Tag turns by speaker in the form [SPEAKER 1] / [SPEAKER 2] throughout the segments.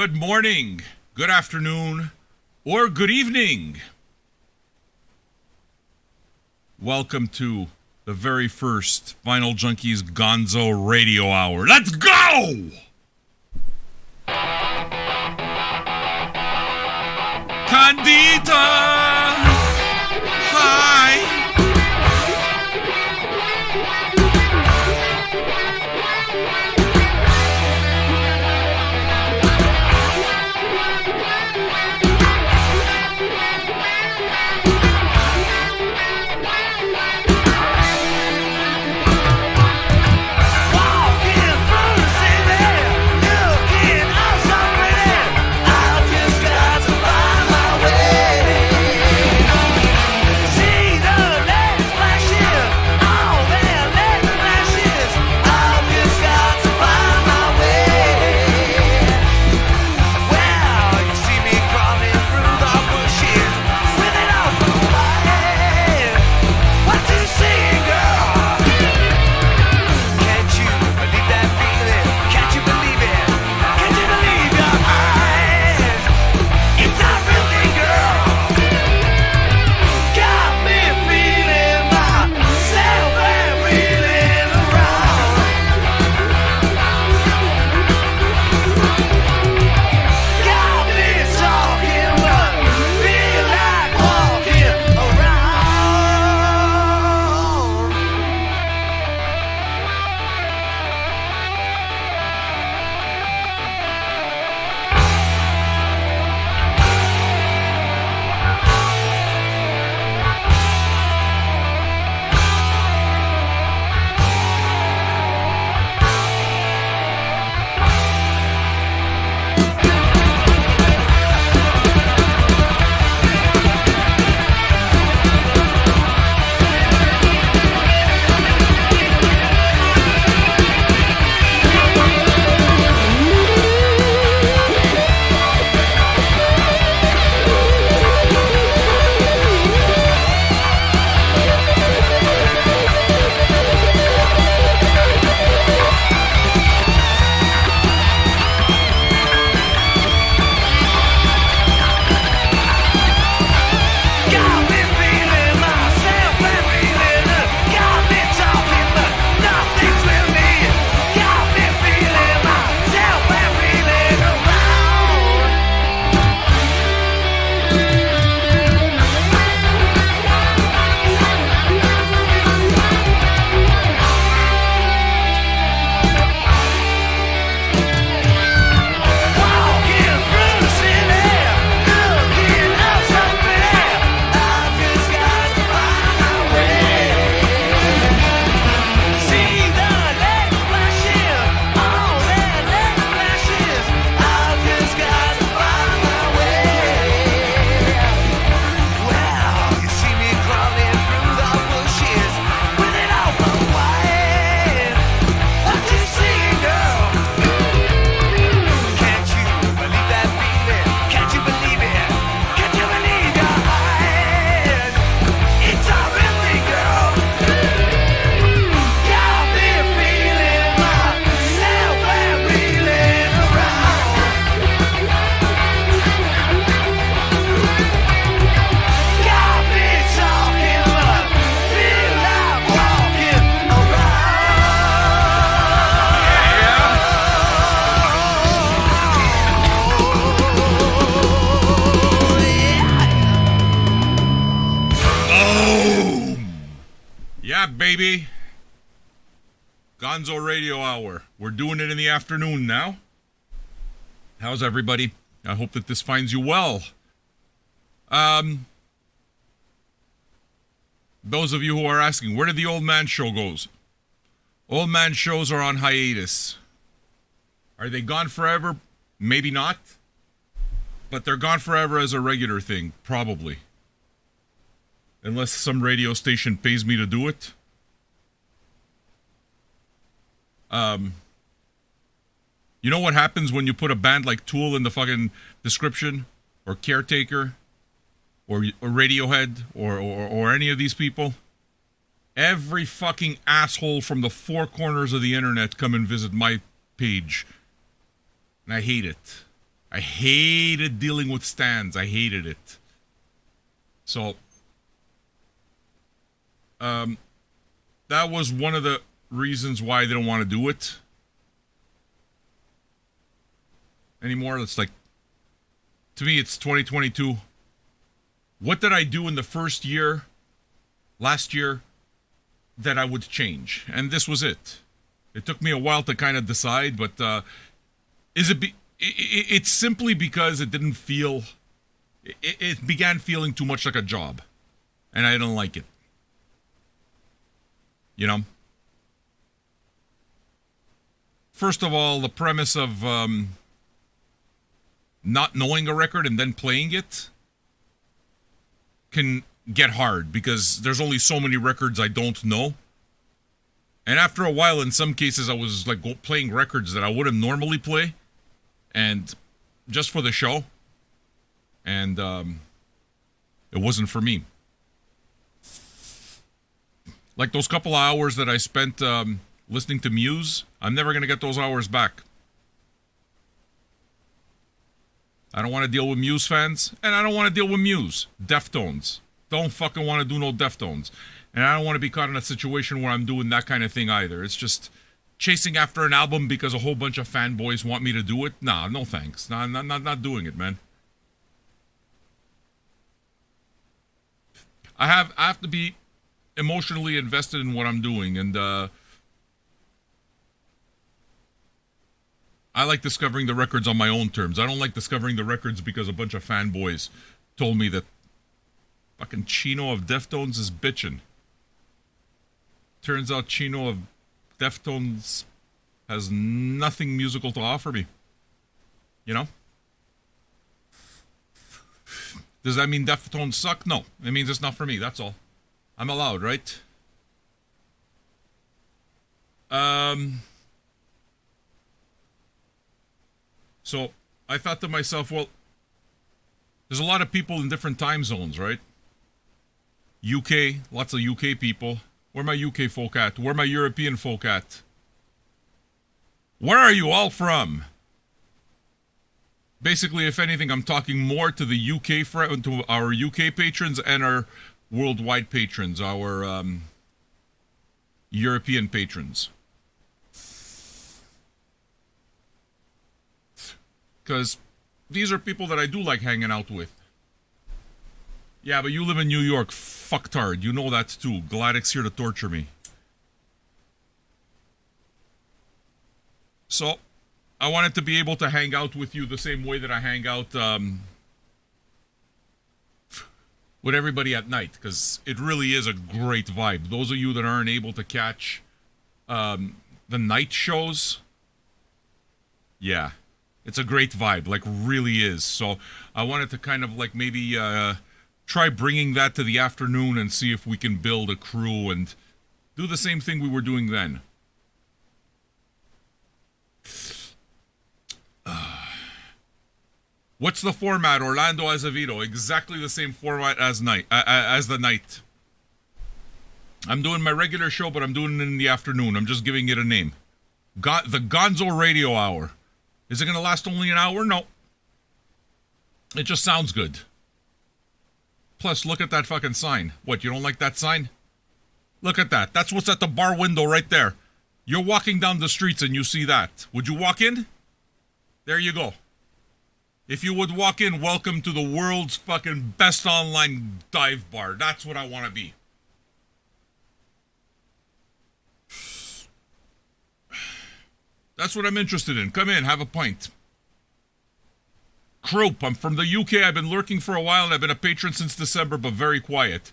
[SPEAKER 1] Good morning, good afternoon, or good evening. Welcome to the very first Vinyl Junkies Gonzo Radio Hour. Let's go! Candida! Hi! Baby. Gonzo Radio Hour. We're doing it in the afternoon now. How's everybody? I hope that this finds you well. Those of you who are asking, where did the Old Man Show goes? Old Man Shows are on hiatus. Are they gone forever? Maybe not. But they're gone forever as a regular thing, probably. Unless some radio station pays me to do it. You know what happens when you put a band like Tool in the fucking description? Or Caretaker? Or Radiohead? Or any of these people? Every fucking asshole from the four corners of the internet come and visit my page. And I hate it. I hated dealing with stands. I hated it. So, that was one of the reasons why I didn't want to do it anymore. It's like, to me, it's 2022. What did I do in the first year, last year, that I would change? And this was it. It took me a while to kind of decide, but it's simply because it didn't feel, it began feeling too much like a job, and I didn't like it. You know? First of all, the premise of not knowing a record and then playing it can get hard because there's only so many records I don't know. And after a while, in some cases, I was like playing records that I wouldn't normally play, and just for the show. And it wasn't for me. Like those couple of hours that I spent listening to Muse, I'm never going to get those hours back. I don't want to deal with Muse fans, and I don't want to deal with Muse. Deftones. Don't fucking want to do no Deftones. And I don't want to be caught in a situation where I'm doing that kind of thing either. It's just chasing after an album because a whole bunch of fanboys want me to do it. Nah, no thanks. Nah, not doing it, man. I have to be emotionally invested in what I'm doing, and I like discovering the records on my own terms. I don't like discovering the records because a bunch of fanboys told me that fucking Chino of Deftones is bitchin'. Turns out Chino of Deftones has nothing musical to offer me. You know? Does that mean Deftones suck? No. It means it's not for me, that's all. I'm allowed, right? So I thought to myself, well, there's a lot of people in different time zones, right? UK, lots of UK people. Where my UK folk at? Where my European folk at? Where are you all from? Basically, if anything, I'm talking more to the UK, to our UK patrons and our worldwide patrons, our European patrons. Because these are people that I do like hanging out with. Yeah, but you live in New York, fucktard. You know that too. Gladys here to torture me. So, I wanted to be able to hang out with you the same way that I hang out with everybody at night, because it really is a great vibe. Those of you that aren't able to catch the night shows, yeah, it's a great vibe, like really is. So I wanted to kind of like maybe try bringing that to the afternoon and see if we can build a crew and do the same thing we were doing then. What's the format, Orlando Azevedo? Exactly the same format as the night. I'm doing my regular show, but I'm doing it in the afternoon. I'm just giving it a name. The Gonzo Radio Hour. Is it going to last only an hour? No. It just sounds good. Plus, look at that fucking sign. What, you don't like that sign? Look at that. That's what's at the bar window right there. You're walking down the streets and you see that. Would you walk in? There you go. If you would walk in, welcome to the world's fucking best online dive bar. That's what I want to be. That's what I'm interested in. Come in, have a pint. Croup, I'm from the UK. I've been lurking for a while and I've been a patron since December, but very quiet.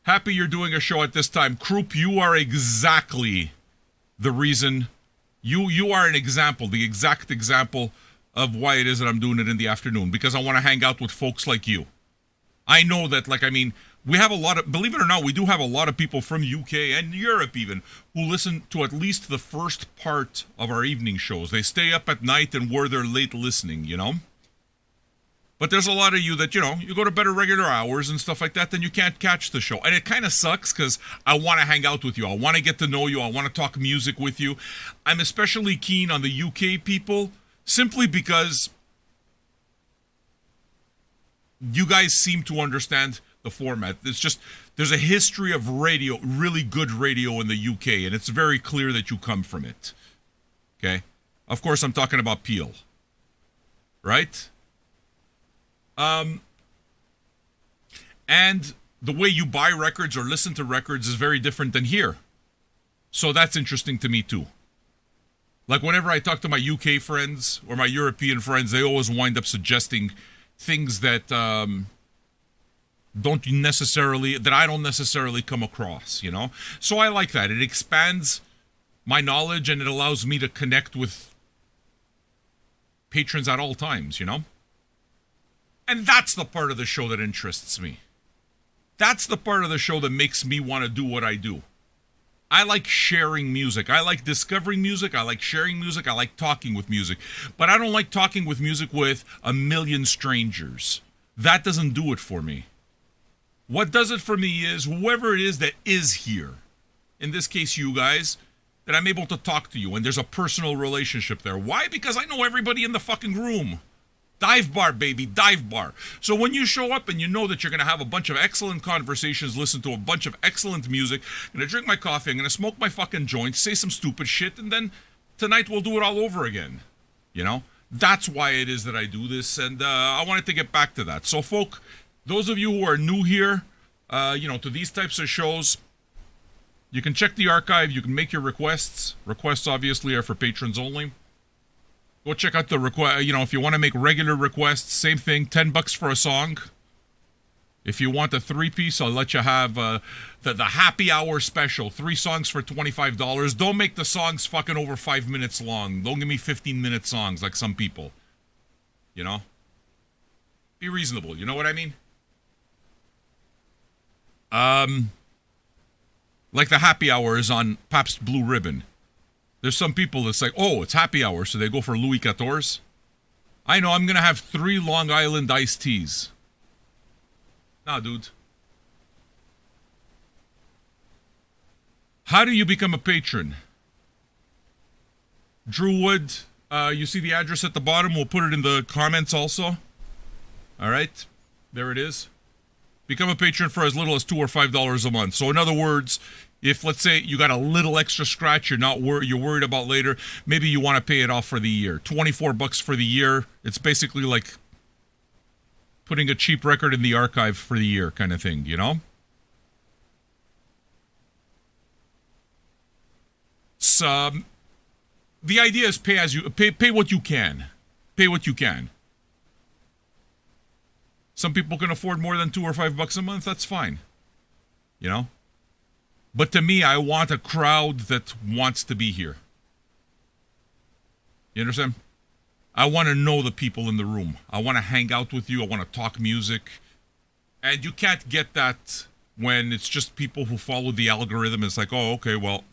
[SPEAKER 1] Happy you're doing a show at this time. Croup, you are exactly the reason. You are an example, the exact example of why it is that I'm doing it in the afternoon, because I want to hang out with folks like you. I know that, we have a lot of, believe it or not, we do have a lot of people from UK and Europe even, who listen to at least the first part of our evening shows. They stay up at night and we're there late listening, you know? But there's a lot of you that, you go to bed at regular hours and stuff like that, then you can't catch the show. And it kind of sucks because I want to hang out with you. I want to get to know you. I want to talk music with you. I'm especially keen on the UK people, simply because you guys seem to understand the format. It's just there's a history of radio, really good radio in the UK, and it's very clear that you come from it. Okay? Of course, I'm talking about Peel. Right? And the way you buy records or listen to records is very different than here. So that's interesting to me too. Like whenever I talk to my UK friends or my European friends, they always wind up suggesting things that I don't necessarily come across, you know? So I like that. It expands my knowledge and it allows me to connect with patrons at all times, you know? And that's the part of the show that interests me. That's the part of the show that makes me want to do what I do. I like sharing music. I like discovering music. I like sharing music. I like talking with music. But I don't like talking with music with a million strangers. That doesn't do it for me. What does it for me is whoever it is that is here, in this case you guys, that I'm able to talk to you and there's a personal relationship there. Why? Because I know everybody in the fucking room. Dive bar, baby, dive bar. So when you show up and you know that you're going to have a bunch of excellent conversations, listen to a bunch of excellent music, I'm going to drink my coffee, I'm going to smoke my fucking joints, say some stupid shit, and then tonight we'll do it all over again. You know? That's why it is that I do this, and I wanted to get back to that. So, folk, those of you who are new here, to these types of shows, you can check the archive, you can make your requests. Requests, obviously, are for patrons only. Go check out the request. If you want to make regular requests, same thing, $10 for a song. If you want a 3-piece, I'll let you have the happy hour special, 3 songs for $25. Don't make the songs fucking over 5 minutes long. Don't give me 15-minute songs like some people. You know? Be reasonable, you know what I mean? Like the happy hour is on Pabst Blue Ribbon. There's some people that's like, oh, it's happy hour, so they go for Louis XIV. I know, I'm going to have 3 Long Island iced teas. Nah, dude. How do you become a patron? Drew Wood, you see the address at the bottom? We'll put it in the comments also. All right, there it is. Become a patron for as little as $2 or $5 a month. So in other words, if, let's say, you got a little extra scratch you're worried about later, maybe you want to pay it off for the year. $24 for the year. It's basically like putting a cheap record in the archive for the year kind of thing, you know? So, the idea is pay what you can. Pay what you can. Some people can afford more than $2 or $5 a month. That's fine. You know? But to me, I want a crowd that wants to be here. You understand? I want to know the people in the room. I want to hang out with you. I want to talk music. And you can't get that when it's just people who follow the algorithm. It's like, oh, okay, well,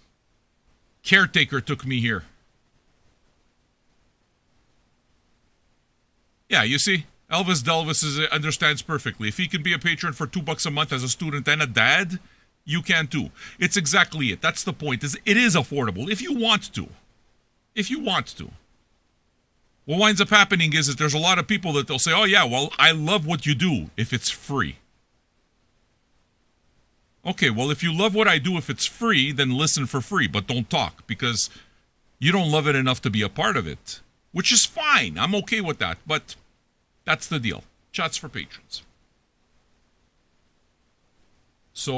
[SPEAKER 1] Caretaker took me here. Yeah, you see? Elvis Delvis understands perfectly. If he can be a patron for $2 a month as a student and a dad, you can too. It's exactly it. That's the point. It is affordable if you want to. If you want to. What winds up happening is that there's a lot of people that they'll say, oh yeah, well, I love what you do if it's free. Okay, well, if you love what I do if it's free, then listen for free, but don't talk because you don't love it enough to be a part of it, which is fine. I'm okay with that, but that's the deal. Chats for patrons. So,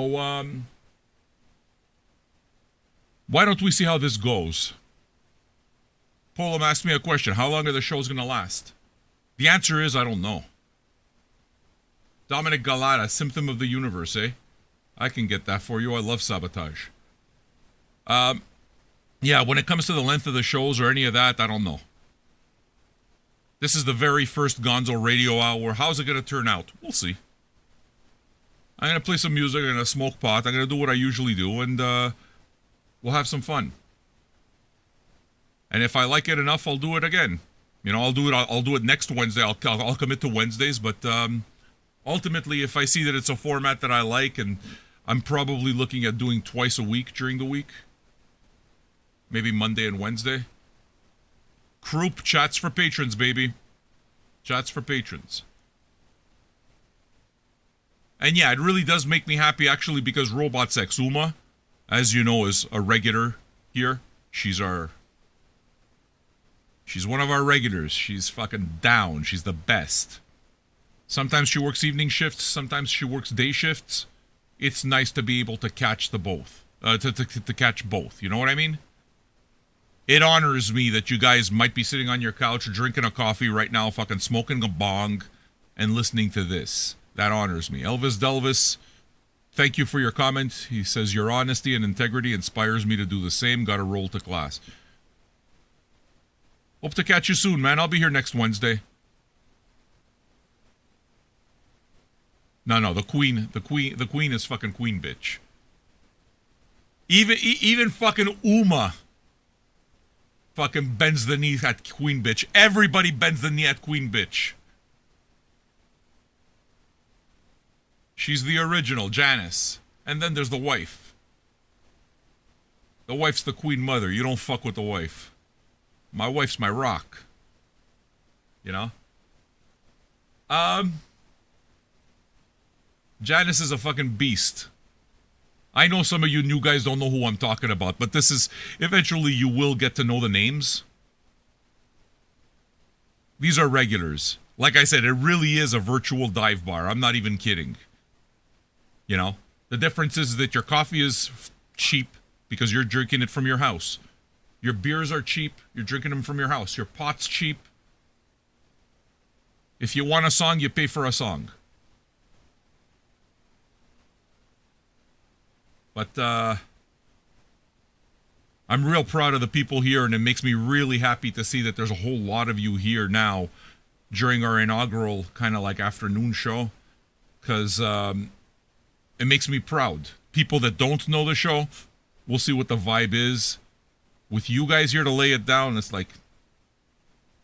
[SPEAKER 1] why don't we see how this goes? Polam asked me a question. How long are the shows going to last? The answer is, I don't know. Dominic Galata, Symptom of the Universe, eh? I can get that for you. I love Sabotage. Yeah, when it comes to the length of the shows or any of that, I don't know. This is the very first Gonzo radio hour. How's it going to turn out? We'll see. I'm going to play some music. I'm going to smoke pot. I'm going to do what I usually do, and we'll have some fun. And if I like it enough, I'll do it again. You know, I'll do it next Wednesday. I'll commit to Wednesdays, but ultimately, if I see that it's a format that I like, and I'm probably looking at doing twice a week during the week, maybe Monday and Wednesday. Croup, chats for patrons, baby. Chats for patrons. And yeah, it really does make me happy actually because Robot Sex Uma, as you know, is a regular here. She's one of our regulars. She's fucking down. She's the best. Sometimes she works evening shifts. Sometimes she works day shifts. It's nice to be able to catch the both. To catch both. You know what I mean? It honors me that you guys might be sitting on your couch drinking a coffee right now, fucking smoking a bong, and listening to this. That honors me. Elvis Delvis, thank you for your comment. He says, your honesty and integrity inspires me to do the same. Got to roll to class. Hope to catch you soon, man. I'll be here next Wednesday. No, the queen is fucking queen bitch. Even fucking Uma fucking bends the knee at queen bitch. Everybody bends the knee at queen bitch. She's the original, Janice. And then there's the wife. The wife's the queen mother. You don't fuck with the wife. My wife's my rock. You know? Janice is a fucking beast. I know some of you new guys don't know who I'm talking about, but this is... Eventually you will get to know the names. These are regulars. Like I said, it really is a virtual dive bar. I'm not even kidding. You know? The difference is that your coffee is cheap because you're drinking it from your house. Your beers are cheap. You're drinking them from your house. Your pot's cheap. If you want a song, you pay for a song. But I'm real proud of the people here, and it makes me really happy to see that there's a whole lot of you here now during our inaugural kind of like afternoon show, because it makes me proud. People that don't know the show, we'll see what the vibe is. With you guys here to lay it down, it's like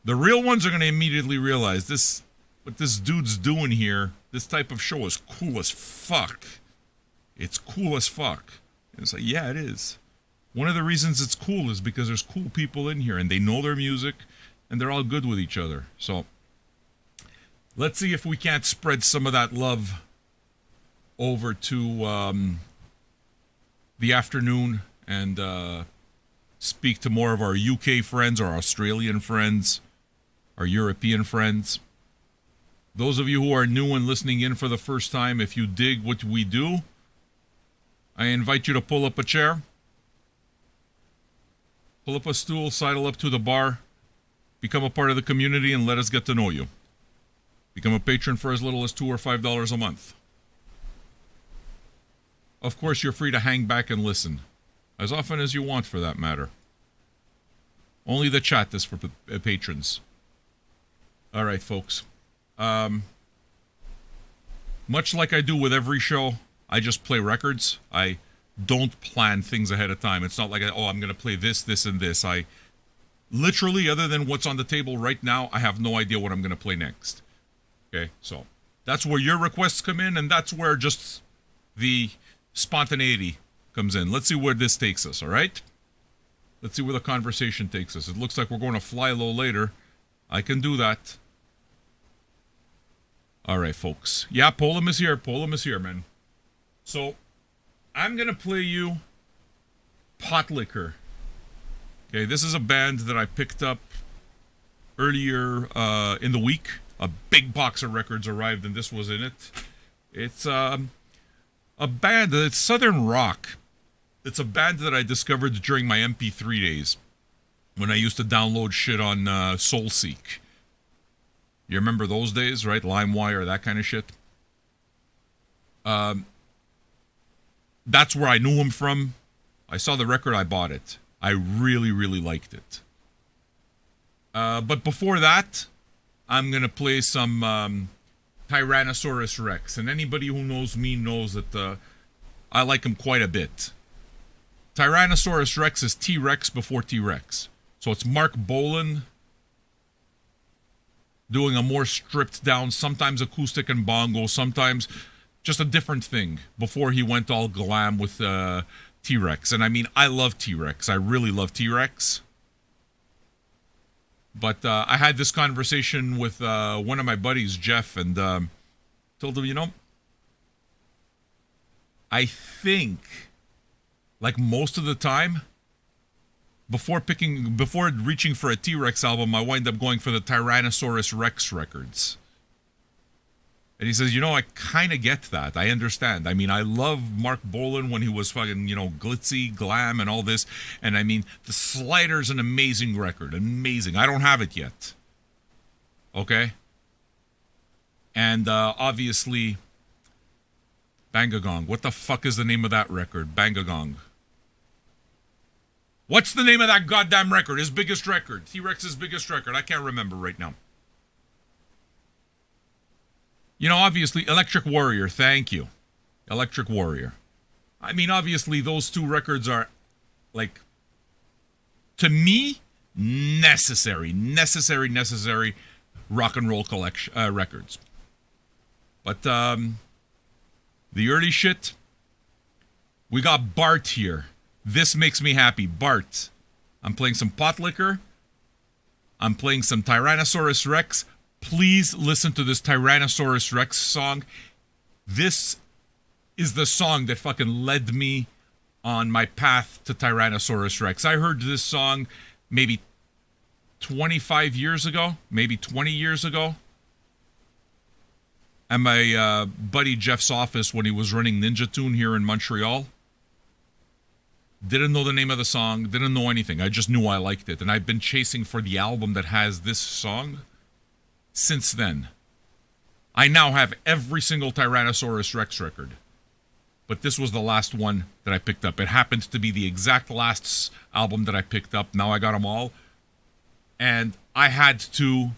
[SPEAKER 1] the real ones are going to immediately realize this. What this dude's doing here, this type of show is cool as fuck. It's cool as fuck. And it's like, yeah, it is. One of the reasons it's cool is because there's cool people in here and they know their music and they're all good with each other. So let's see if we can't spread some of that love over to the afternoon and speak to more of our UK friends, our Australian friends, our European friends. Those of you who are new and listening in for the first time, if you dig what we do, I invite you to pull up a chair, pull up a stool, sidle up to the bar, become a part of the community, and let us get to know you. Become a patron for as little as $2 or $5 a month. Of course, you're free to hang back and listen, as often as you want for that matter. Only the chat is for patrons. All right, folks. Much like I do with every show, I just play records. I don't plan things ahead of time. It's not like, I'm going to play this, this, and this. I literally, other than what's on the table right now, I have no idea what I'm going to play next. Okay, so that's where your requests come in, and that's where just the spontaneity comes in. Let's see where this takes us, all right? Let's see where the conversation takes us. It looks like we're going to fly low later. I can do that. All right, folks. Yeah, Polam is here. Polam is here, man. So, I'm going to play you Pot Liquor. Okay, this is a band that I picked up earlier in the week. A big box of records arrived, and this was in it. It's a band, it's Southern Rock. It's a band that I discovered during my MP3 days, when I used to download shit on SoulSeek. You remember those days, right? LimeWire, that kind of shit. That's where I knew him from. I saw the record, I bought it. I really, really liked it. But before that, I'm going to play some Tyrannosaurus Rex. And anybody who knows me knows that I like him quite a bit. Tyrannosaurus Rex is T-Rex before T-Rex. So it's Mark Bolan doing a more stripped down, sometimes acoustic and bongo, sometimes just a different thing before he went all glam with T-Rex. And I mean, I love T-Rex. I really love T-Rex. But I had this conversation with one of my buddies, Jeff, and told him, I think, like most of the time, before reaching for a T-Rex album, I wind up going for the Tyrannosaurus Rex records. And he says, I kind of get that. I understand. I mean, I love Mark Bolan when he was fucking, glitzy, glam, and all this. And I mean, The Slider's an amazing record. Amazing. I don't have it yet. Okay? And obviously, Bangagong. What the fuck is the name of that record? Bangagong. What's the name of that goddamn record? His biggest record. T-Rex's biggest record. I can't remember right now. Obviously, Electric Warrior. Thank you. Electric Warrior. I mean, obviously, those two records are, like, to me, necessary rock and roll collection records. But the early shit, we got Bart here. This makes me happy. Bart. I'm playing some pot liquor. I'm playing some Tyrannosaurus Rex. Please listen to this Tyrannosaurus Rex song. This is the song that fucking led me on my path to Tyrannosaurus Rex. I heard this song maybe 25 years ago, maybe 20 years ago, at my buddy Jeff's office when he was running Ninja Tune here in Montreal. Didn't know the name of the song, didn't know anything. I just knew I liked it. And I've been chasing for the album that has this song since then. I now have every single Tyrannosaurus Rex record. But this was the last one that I picked up. It happened to be the exact last album that I picked up. Now I got them all. And I had to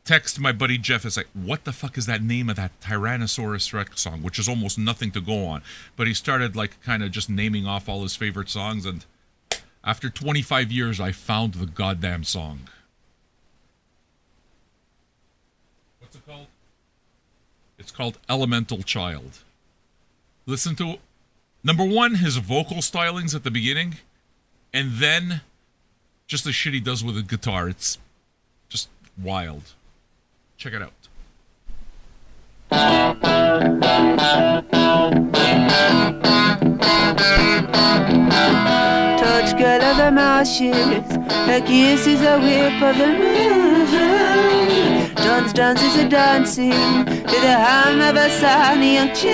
[SPEAKER 1] text my buddy Jeff and say, what the fuck is that name of that Tyrannosaurus Rex song? Which is almost nothing to go on. But he started like kind of just naming off all his favorite songs. And after 25 years, I found the goddamn song. What's it called? It's called Elemental Child. Listen to, number one, his vocal stylings at the beginning. And then just the shit he does with the guitar. It's just wild. Check it out.
[SPEAKER 2] Touch girl of the marshes, her kiss is a whip of the moon. Dances a dancing to the hum of a sunny young tune.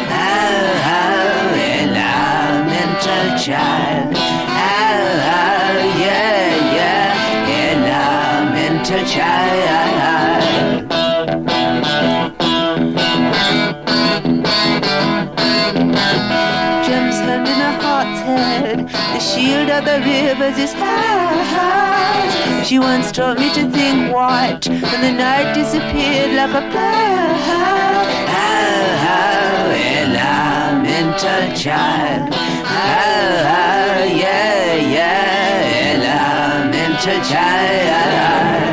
[SPEAKER 2] How, elemental child. How, yeah, elemental child. Gems held in a heart's head, the shield of the rivers is high. She once taught me to think white, and the night disappeared like a cloud. How, elemental child. How, yeah, elemental child.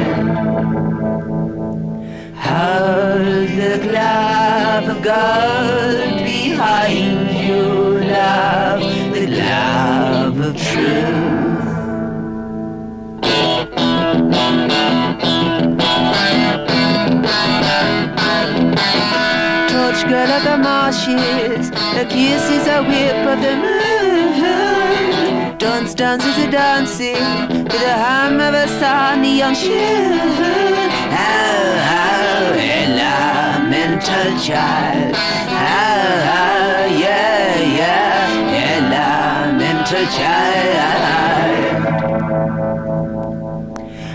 [SPEAKER 2] How the glove of gold behind you, love, the glove of truth. Torch girl of the marshes, her kiss is a whip of the moon. Dances a dancing to the hum of a sunny young tune. How, elemental child. How, yeah, elemental child.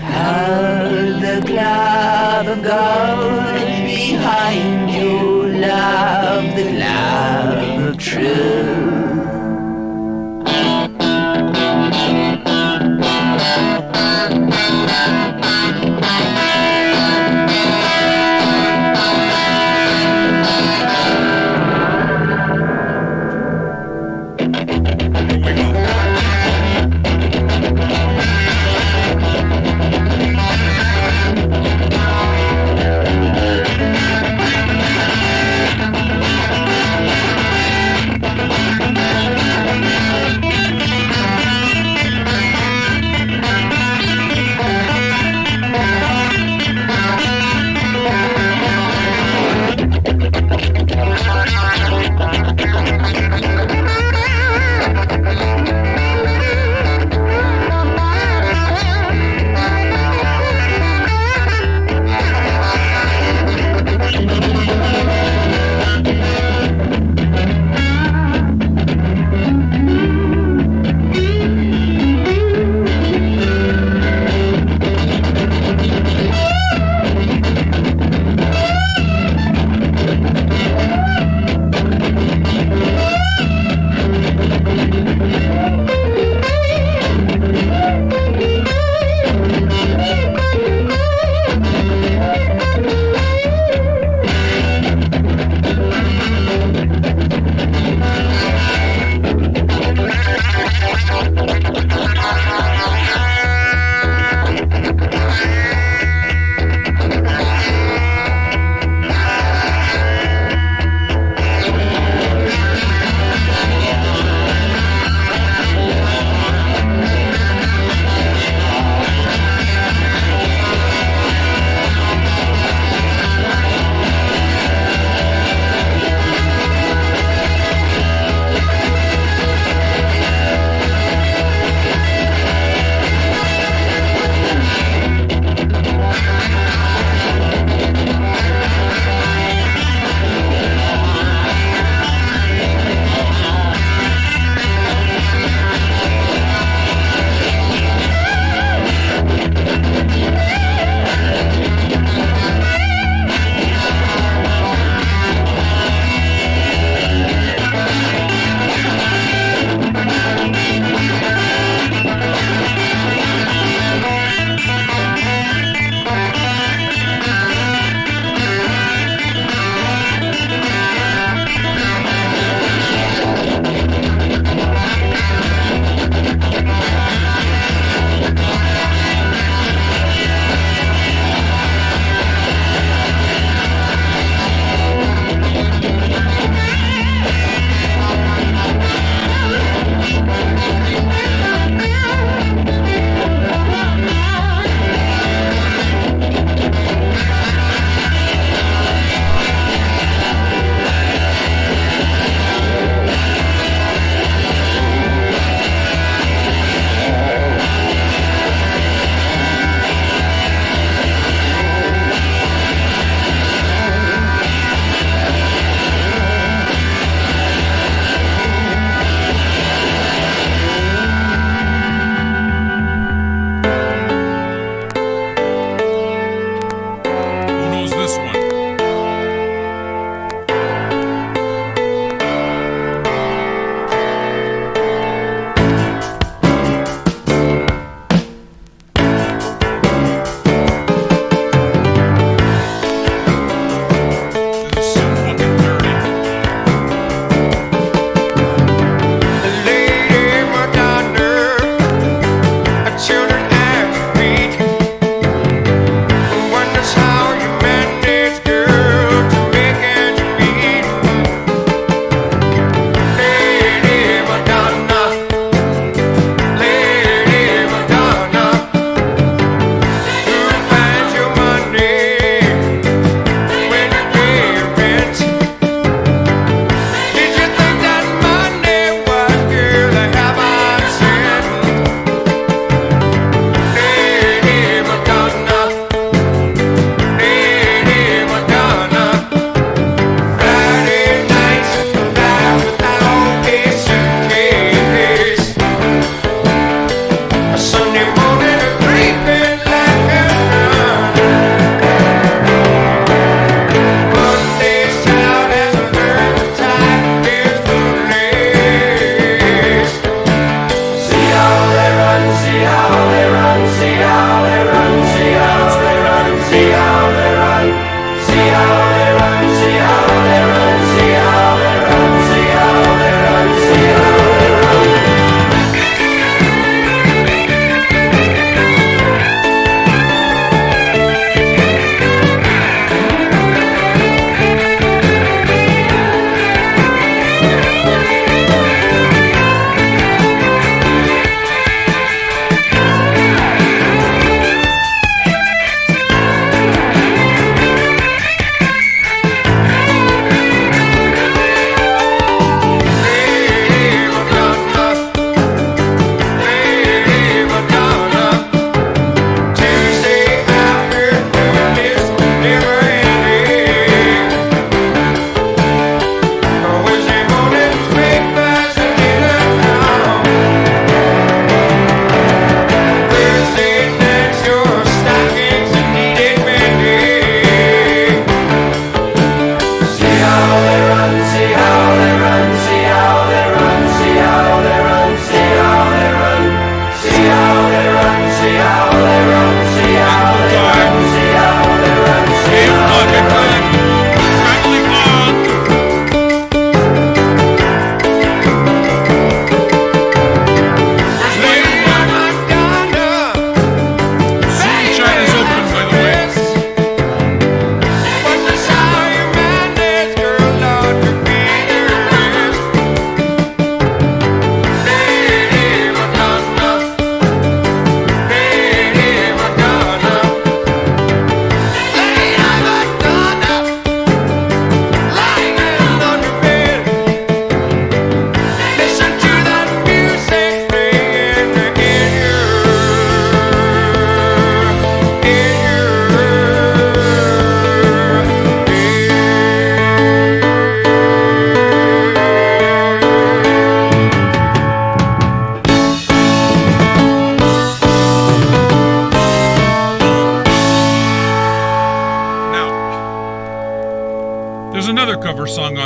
[SPEAKER 2] How the glove of gold behind you, love, the glove of truth.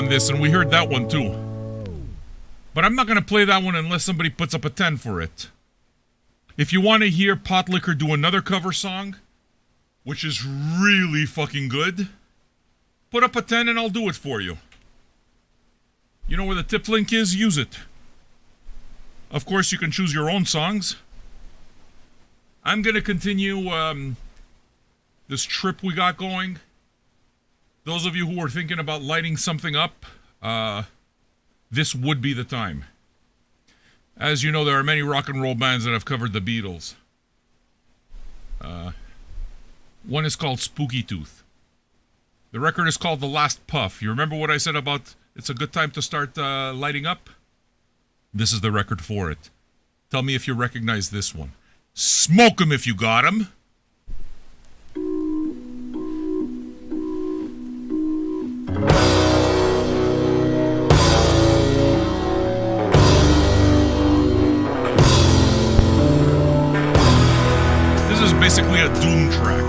[SPEAKER 1] on this, and we heard that one too. But I'm not going to play that one unless somebody puts up a 10 for it. If you want to hear Pot Liquor do another cover song, which is really fucking good, put up a 10 and I'll do it for you. You know where the tip link is? Use it. Of course, you can choose your own songs. I'm going to continue this trip we got going. Those of you who are thinking about lighting something up, this would be the time. As you know, there are many rock and roll bands that have covered the Beatles. One is called Spooky Tooth. The record is called The Last Puff. You remember what I said about it's a good time to start lighting up? This is the record for it. Tell me if you recognize this one. Smoke 'em if you got 'em. This is basically a doom track.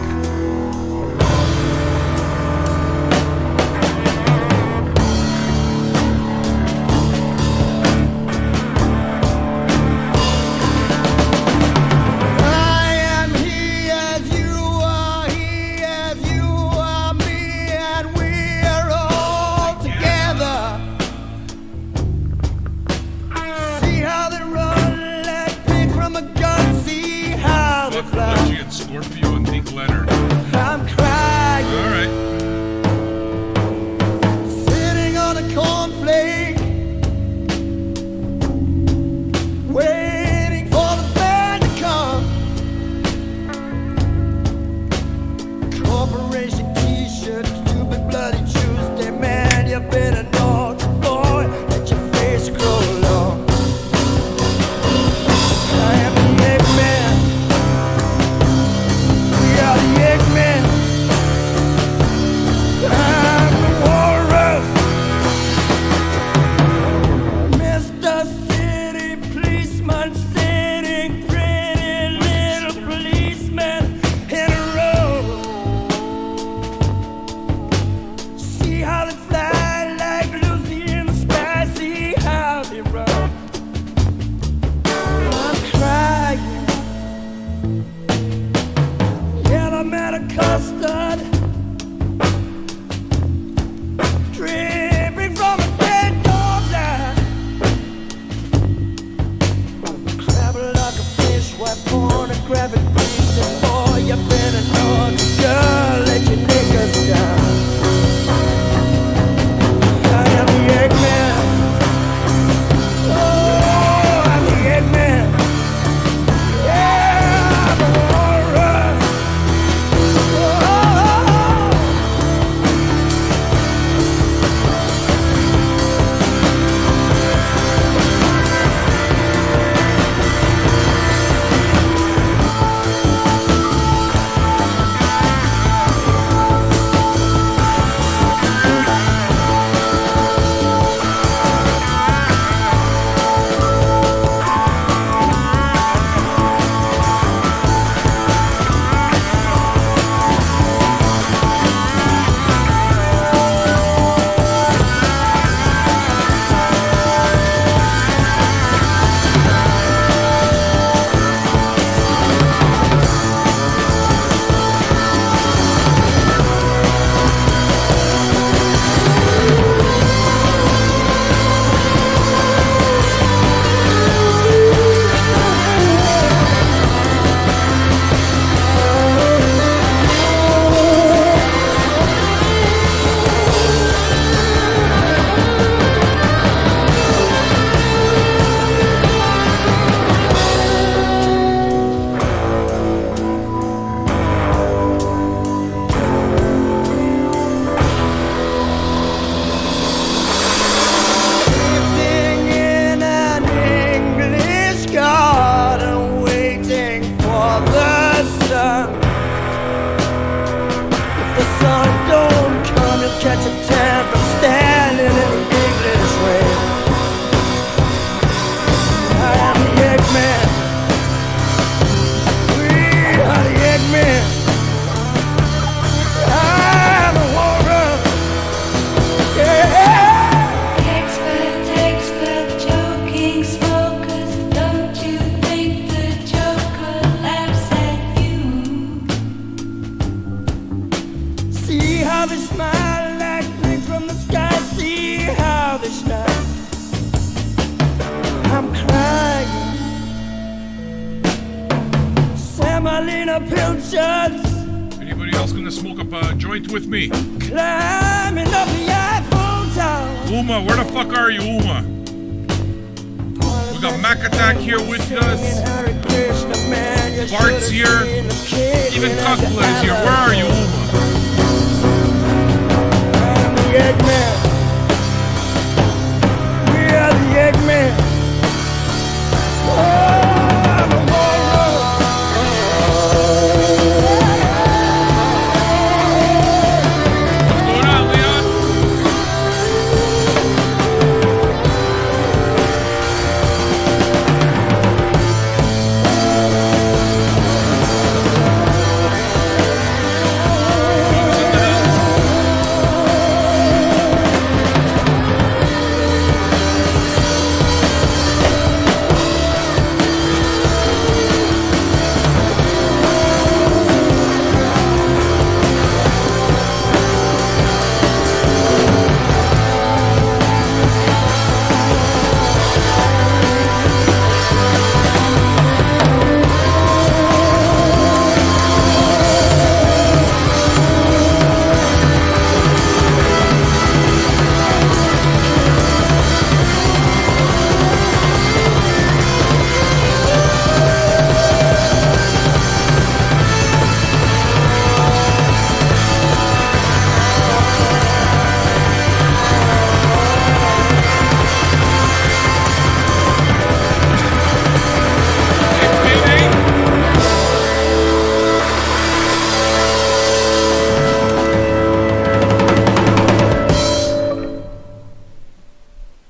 [SPEAKER 1] Scorpio and Dick Leonard.
[SPEAKER 3] I'm crying.
[SPEAKER 1] All right.
[SPEAKER 3] Sitting on a cornflake, waiting for the band to come. Corporation T-shirt, stupid bloody Tuesday, man. You better know, boy, let your face grow long. I am the Eggman. We are the Eggman. I'm the walrus. Mr. City Policeman, sitting pretty little policeman in a row. See how they fly like Lucy in the sky. See how they run. I'm crying. Yellow man of custard, dripping from a dead dog's eye. Crabble like a fish, white pornographic priest. And boy, you better know the girl, let your niggas down. I am the Eggman. Oh, I'm the Eggman. Yeah, I'm a walrus. the pilchards.
[SPEAKER 1] Anybody else gonna smoke up a joint with me?
[SPEAKER 3] Climbing up the Eiffel Tower.
[SPEAKER 1] Uma, where the fuck are you, Uma? We got Mac Attack here with us. Bart's here. Even Kakula is here. Where are you, Uma?
[SPEAKER 3] I'm the Eggman. We are the Eggman. Oh, I'm a warlord.
[SPEAKER 1] What's going on, Leon?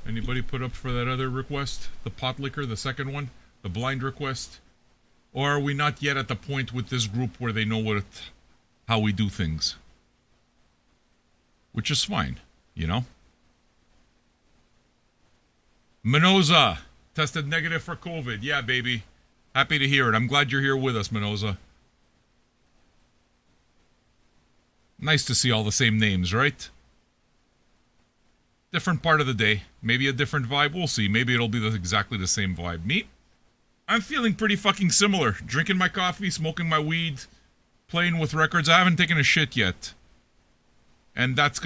[SPEAKER 1] Anybody put up for that other request? The pot liquor, the second one? The blind request? Or are we not yet at the point with this group where they know how we do things? Which is fine, you know? Minoza, tested negative for COVID. Yeah, baby. Happy to hear it. I'm glad you're here with us, Minoza. Nice to see all the same names, right? Different part of the day. Maybe a different vibe. We'll see. Maybe it'll be exactly the same vibe. Me? I'm feeling pretty fucking similar. Drinking my coffee, smoking my weed, playing with records. I haven't taken a shit yet. And that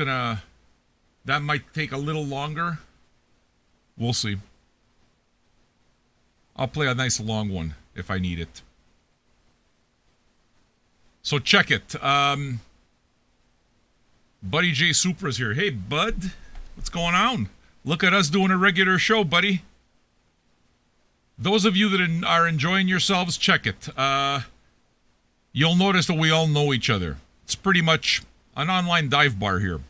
[SPEAKER 1] might take a little longer. We'll see. I'll play a nice long one if I need it. So check it. Buddy J Supra's here. Hey, bud. What's going on? Look at us doing a regular show, buddy. Those of you that are enjoying yourselves, check it. You'll notice that we all know each other. It's pretty much an online dive bar here.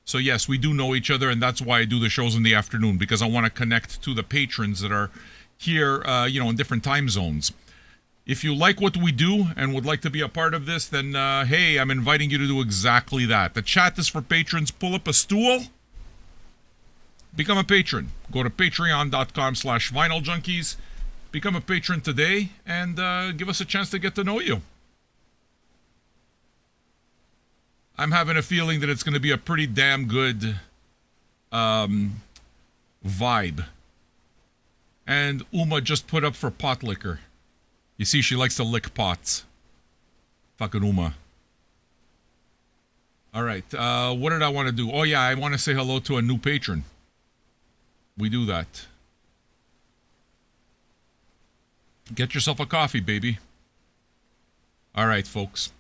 [SPEAKER 1] So yes, we do know each other, and that's why I do the shows in the afternoon, because I want to connect to the patrons that are here, in different time zones. If you like what we do and would like to be a part of this, then, hey, I'm inviting you to do exactly that. The chat is for patrons. Pull up a stool. Become a patron. Go to patreon.com/vinyljunkies. Become a patron today and give us a chance to get to know you. I'm having a feeling that it's going to be a pretty damn good vibe. And Uma just put up for pot liquor. You see, she likes to lick pots. Fucking Uma. All right, what did I want to do? Oh yeah, I want to say hello to a new patron. We do that. Get yourself a coffee, baby. All right, folks.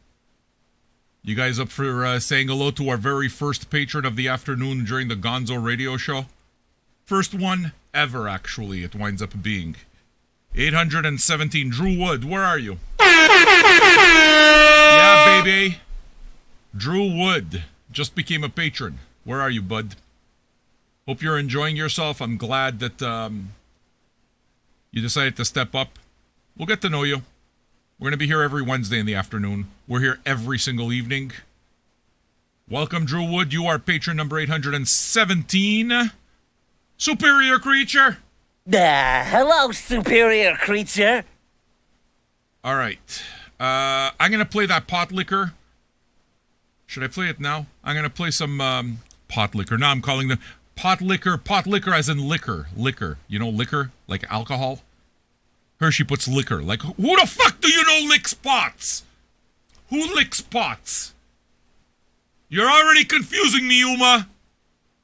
[SPEAKER 1] You guys up for saying hello to our very first patron of the afternoon during the Gonzo radio show? First one ever, actually, it winds up being. 817, Drew Wood, where are you? Yeah, baby. Drew Wood just became a patron. Where are you, bud? Hope you're enjoying yourself. I'm glad that you decided to step up. We'll get to know you. We're going to be here every Wednesday in the afternoon. We're here every single evening. Welcome, Drew Wood. You are patron number 817. Superior Creature.
[SPEAKER 4] Hello, Superior Creature.
[SPEAKER 1] All right. I'm going to play that pot liquor. Should I play it now? I'm going to play some pot liquor. Now I'm calling them pot liquor as in liquor. Liquor. You know, liquor? Like alcohol? Hershey puts liquor. Like, who the fuck do you know licks pots? Who licks pots? You're already confusing me, Uma.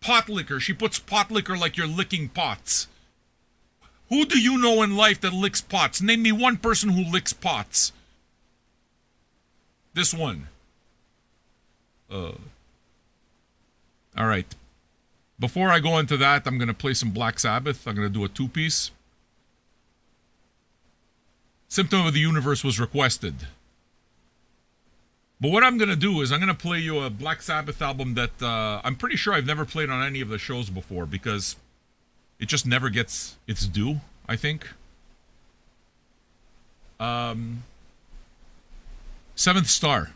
[SPEAKER 1] Pot liquor. She puts pot liquor like you're licking pots. Who do you know in life that licks pots? Name me one person who licks pots. This one. Alright. Before I go into that, I'm going to play some Black Sabbath. I'm going to do a two-piece. Symptom of the Universe was requested. But what I'm going to do is I'm going to play you a Black Sabbath album that I'm pretty sure I've never played on any of the shows before because it just never gets its due, I think. Seventh Star.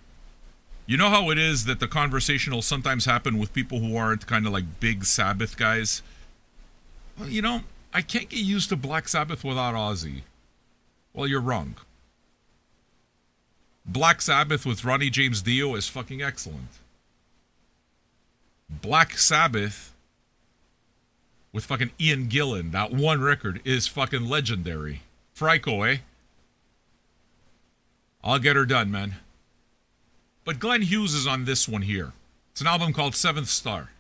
[SPEAKER 1] You know how it is that the conversation will sometimes happen with people who aren't kind of like big Sabbath guys? Well, you know, I can't get used to Black Sabbath without Ozzy. Well, you're wrong. Black Sabbath with Ronnie James Dio is fucking excellent. Black Sabbath with fucking Ian Gillan, that one record, is fucking legendary. Frico, eh? I'll get her done, man. But Glenn Hughes is on this one here. It's an album called Seventh Star.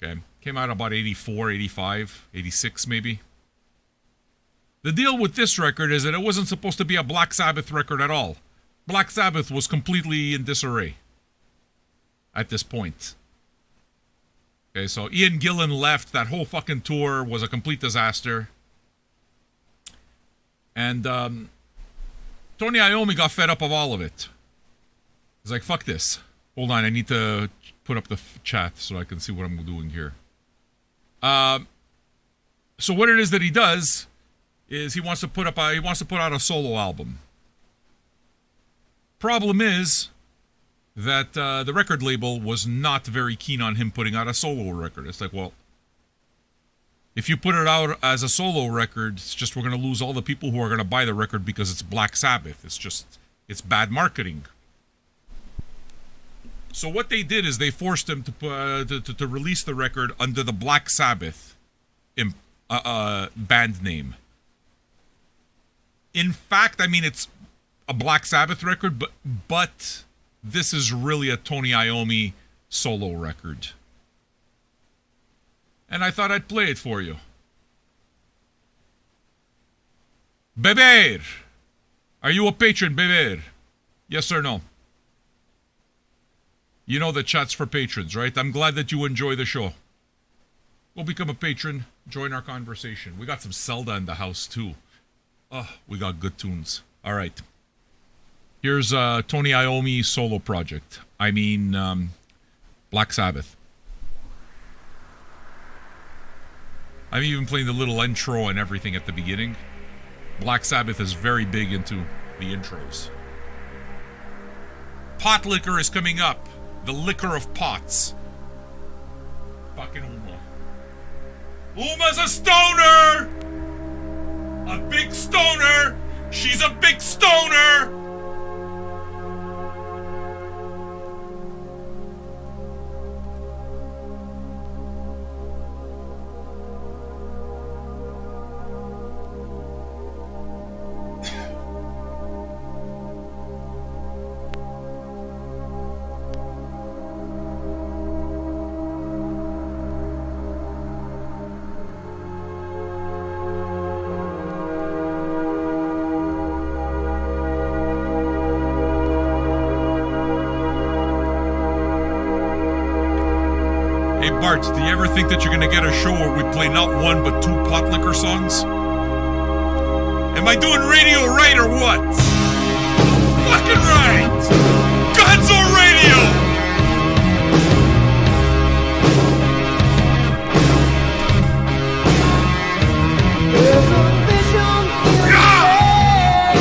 [SPEAKER 1] Okay. Came out about 84, 85, 86 maybe. The deal with this record is that it wasn't supposed to be a Black Sabbath record at all. Black Sabbath was completely in disarray at this point. Okay, so Ian Gillan left. That whole fucking tour was a complete disaster. And Tony Iommi got fed up of all of it. He's like, fuck this. Hold on, I need to put up the chat so I can see what I'm doing here. So what it is that he does is he wants to put out a solo album. Problem is that the record label was not very keen on him putting out a solo record. It's like, well, if you put it out as a solo record, it's just we're going to lose all the people who are going to buy the record because it's Black Sabbath. It's bad marketing. So what they did is they forced him to release the record under the Black Sabbath band name. In fact, I mean, it's a Black Sabbath record, but this is really a Tony Iommi solo record. And I thought I'd play it for you. Beber! Are you a patron, Beber? Yes or no? You know the chat's for patrons, right? I'm glad that you enjoy the show. Go become a patron. Join our conversation. We got some Zelda in the house, too. Oh, we got good tunes. All right. Here's Tony Iommi solo project. I mean, Black Sabbath. I'm even playing the little intro and everything at the beginning. Black Sabbath is very big into the intros. Pot liquor is coming up. The liquor of pots. Fucking Uma. Uma's a stoner! A big stoner! She's a big stoner! Bart, do you ever think that you're going to get a show where we play not one but two pot liquor songs? Am I doing radio right or what? Fucking right! Gonzo Radio!
[SPEAKER 3] There's a vision in the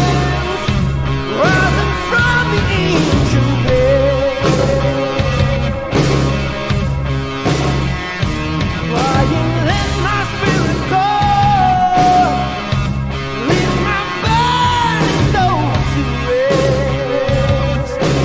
[SPEAKER 3] hills, rising from the ancient past. Crying, let my spirit go, leave my body soul to rest.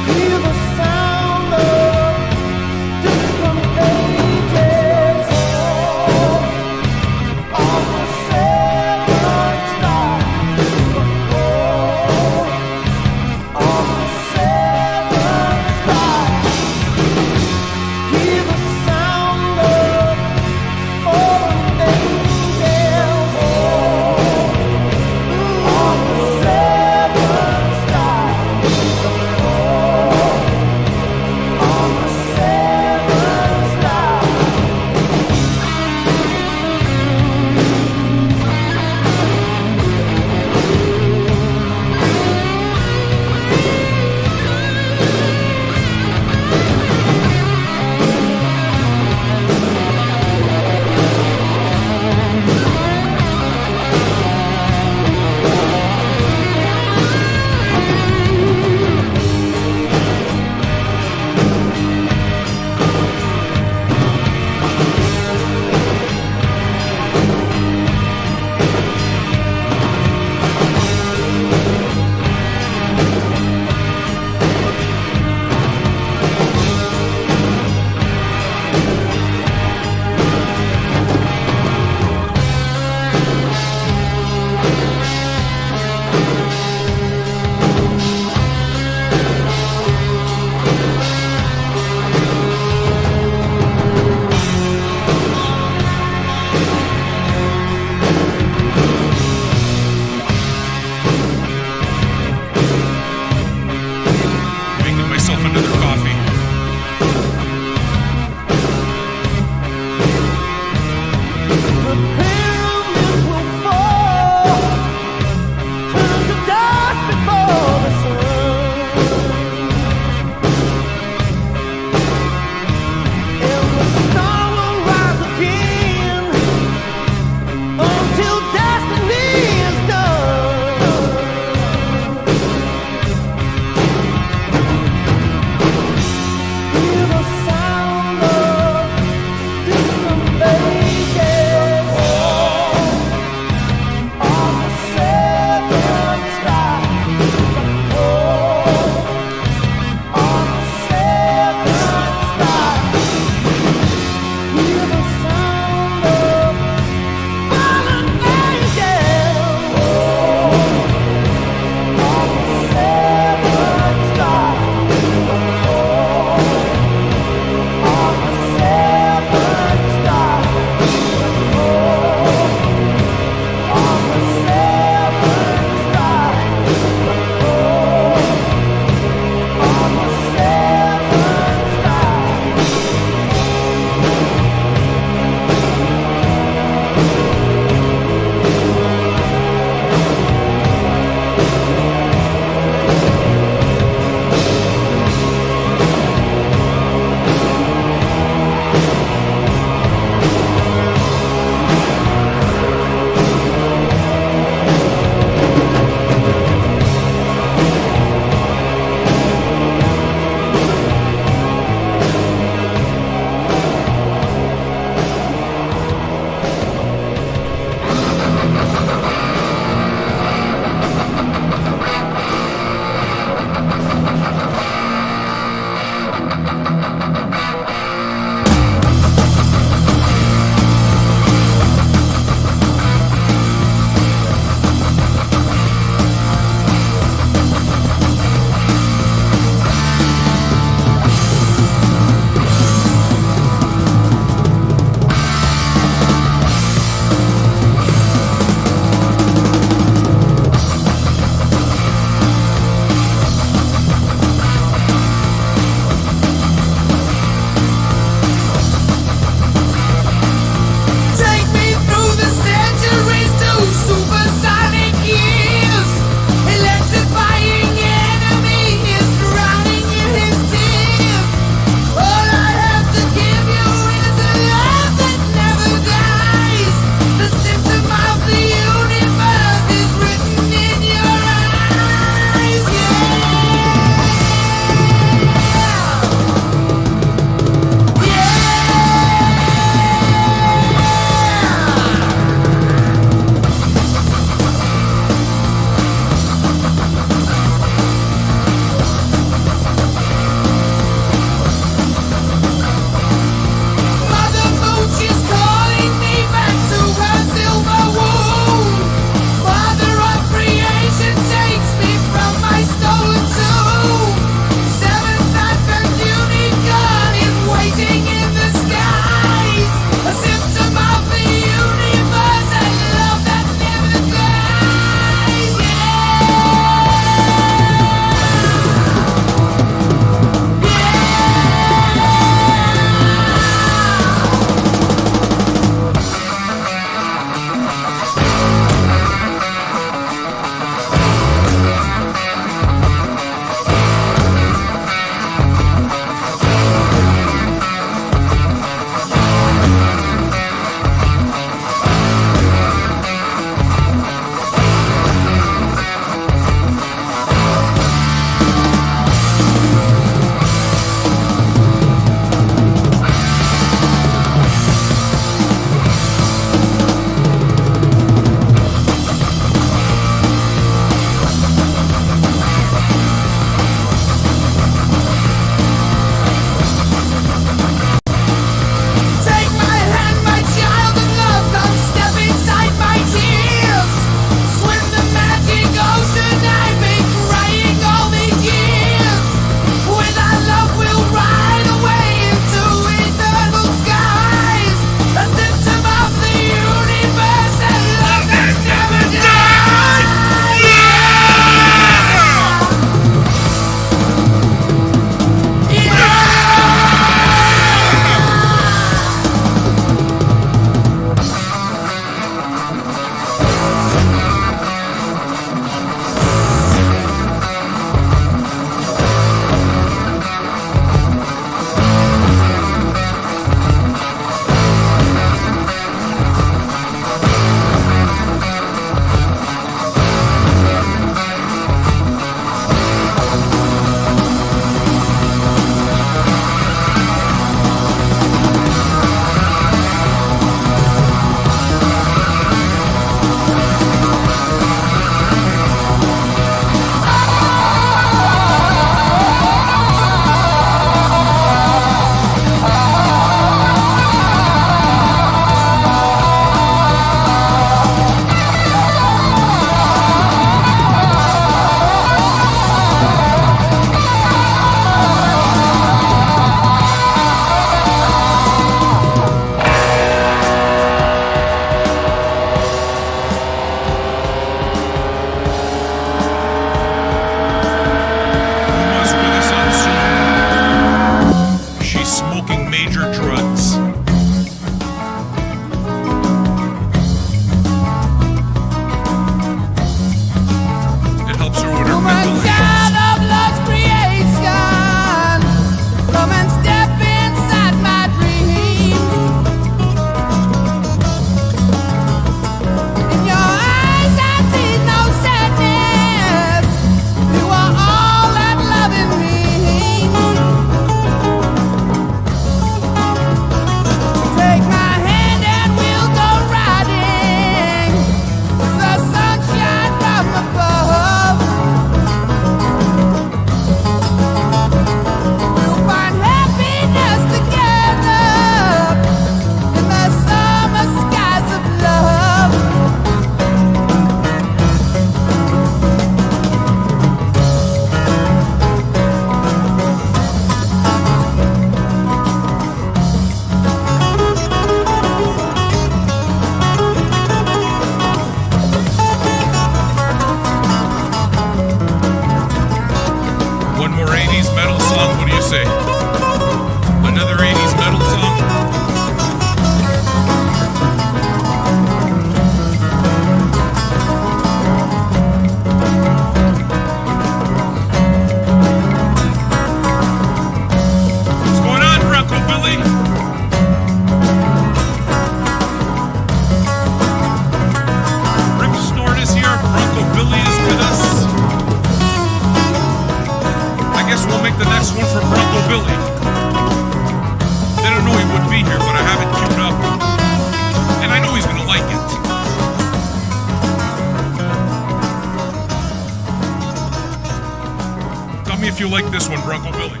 [SPEAKER 1] you like this one, Bronco Billy.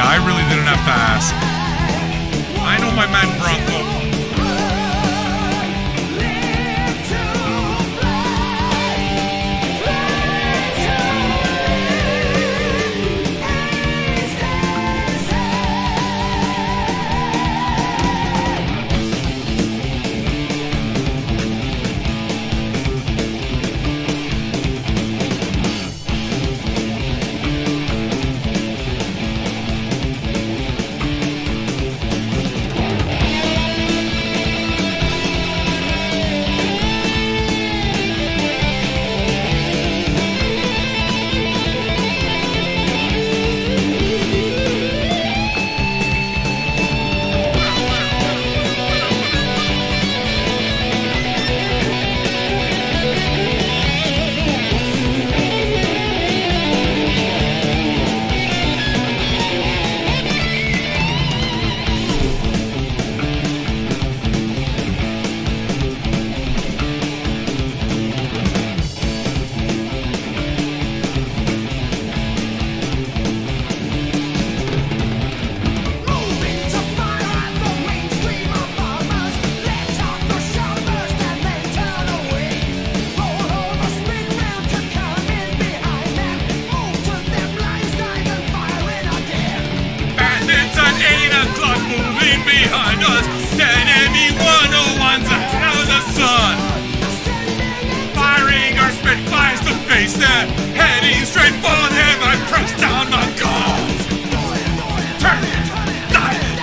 [SPEAKER 1] I really didn't have to ask. I know my man Bronco. Behind us, the enemy 101's out of the sun. Firing our spitfires to face them, heading straight for them. I press down my gun. Turn it, dive it,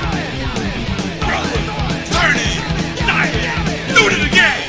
[SPEAKER 1] roll it, turn it, dive it, do it again.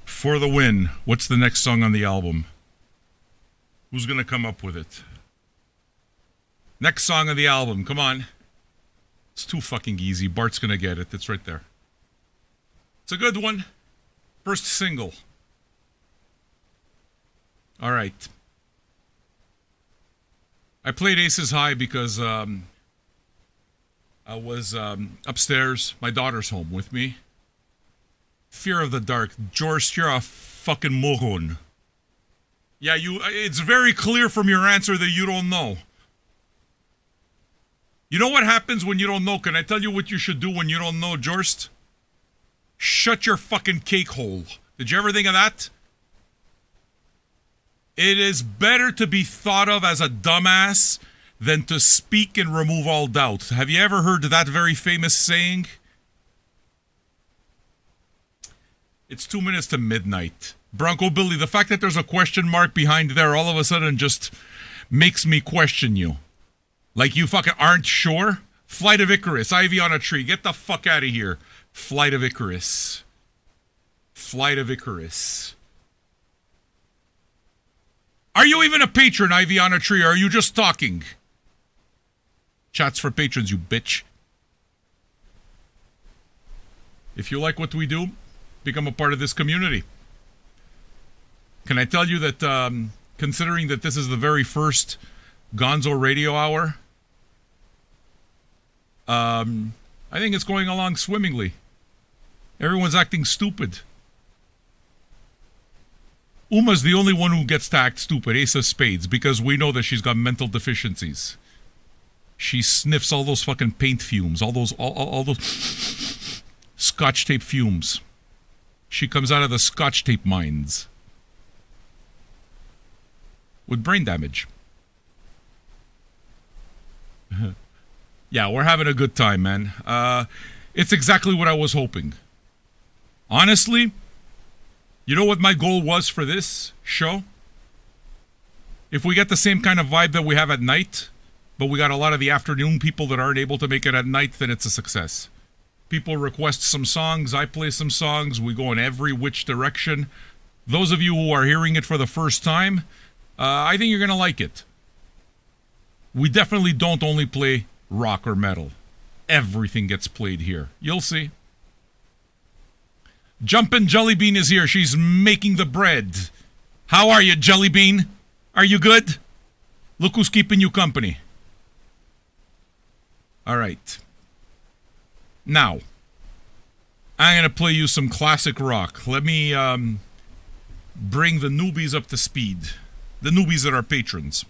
[SPEAKER 1] For the win. What's the next song on the album? Who's gonna come up with it? Next song on the album. Come on. It's too fucking easy. Bart's gonna get it. It's right there. It's a good one. First single. All right. I played Aces High because I I was upstairs, my daughter's home with me. Fear of the dark. George, you're a fucking moron. Yeah, it's very clear from your answer that you don't know. You know what happens when you don't know? Can I tell you what you should do when you don't know, Jorst? Shut your fucking cake hole. Did you ever think of that? It is better to be thought of as a dumbass than to speak and remove all doubt. Have you ever heard that very famous saying? It's 2 minutes to midnight. Bronco Billy, the fact that there's a question mark behind there all of a sudden just makes me question you. Like you fucking aren't sure? Flight of Icarus, Ivy on a tree. Get the fuck out of here. Flight of Icarus. Flight of Icarus. Are you even a patron, Ivy on a tree, or are you just talking? Chats for patrons, you bitch. If you like what we do, become a part of this community. Can I tell you that, considering that this is the very first Gonzo radio hour, I think it's going along swimmingly. Everyone's acting stupid. Uma's the only one who gets to act stupid, Ace of Spades, because we know that she's got mental deficiencies. She sniffs all those fucking paint fumes, all those Scotch tape fumes. She comes out of the Scotch tape mines with brain damage. Yeah, we're having a good time, man. It's exactly what I was hoping. Honestly, you know what my goal was for this show? If we get the same kind of vibe that we have at night, but we got a lot of the afternoon people that aren't able to make it at night, then it's a success. People request some songs, I play some songs, we go in every which direction. Those of you who are hearing it for the first time, I think you're going to like it. We definitely don't only play rock or metal. Everything gets played here. You'll see. Jumpin' Jellybean is here. She's making the bread. How are you, Jellybean? Are you good? Look who's keeping you company. All right. Now, I'm going to play you some classic rock. Let me bring the newbies up to speed. The newbies that are patrons.